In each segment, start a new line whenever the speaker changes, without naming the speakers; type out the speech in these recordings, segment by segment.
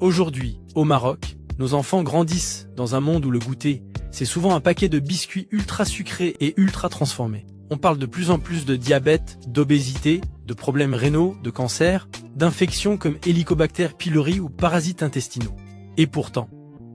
Aujourd'hui, au Maroc, nos enfants grandissent dans un monde où le goûter, c'est souvent un paquet de biscuits ultra sucrés et ultra transformés. On parle de plus en plus de diabète, d'obésité, de problèmes rénaux, de cancer, d'infections comme Helicobacter pylori ou parasites intestinaux. Et pourtant,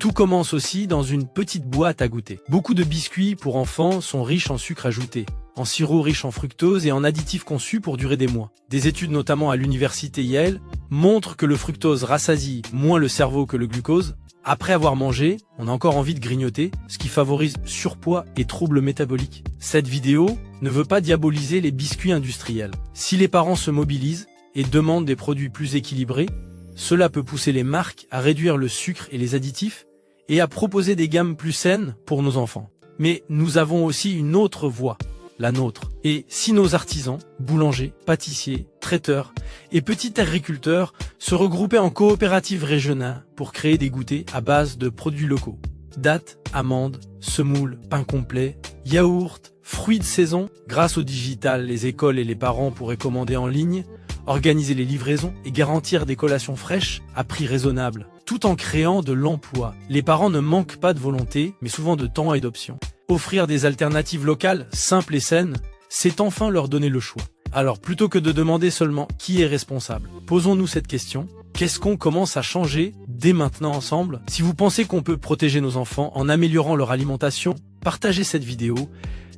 tout commence aussi dans une petite boîte à goûter. Beaucoup de biscuits pour enfants sont riches en sucre ajouté, en sirop riche en fructose et en additifs conçus pour durer des mois. Des études notamment à l'université Yale montrent que le fructose rassasie moins le cerveau que le glucose. Après avoir mangé, on a encore envie de grignoter, ce qui favorise surpoids et troubles métaboliques. Cette vidéo ne veut pas diaboliser les biscuits industriels. Si les parents se mobilisent et demandent des produits plus équilibrés, cela peut pousser les marques à réduire le sucre et les additifs et à proposer des gammes plus saines pour nos enfants. Mais nous avons aussi une autre voie, la nôtre. Et si nos artisans, boulangers, pâtissiers, traiteurs et petits agriculteurs se regroupaient en coopératives régionales pour créer des goûters à base de produits locaux, dattes, amandes, semoules, pain complet, yaourts, fruits de saison, grâce au digital, les écoles et les parents pourraient commander en ligne, organiser les livraisons et garantir des collations fraîches à prix raisonnable, tout en créant de l'emploi. Les parents ne manquent pas de volonté, mais souvent de temps et d'options. Offrir des alternatives locales, simples et saines, c'est enfin leur donner le choix. Alors plutôt que de demander seulement qui est responsable, posons-nous cette question. Qu'est-ce qu'on commence à changer dès maintenant ensemble? Si vous pensez qu'on peut protéger nos enfants en améliorant leur alimentation, partagez cette vidéo,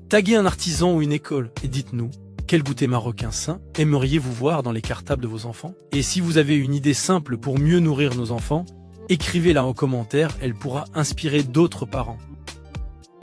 taguez un artisan ou une école et dites-nous quel goûter marocain sain aimeriez-vous voir dans les cartables de vos enfants? Et si vous avez une idée simple pour mieux nourrir nos enfants, écrivez-la en commentaire, elle pourra inspirer d'autres parents.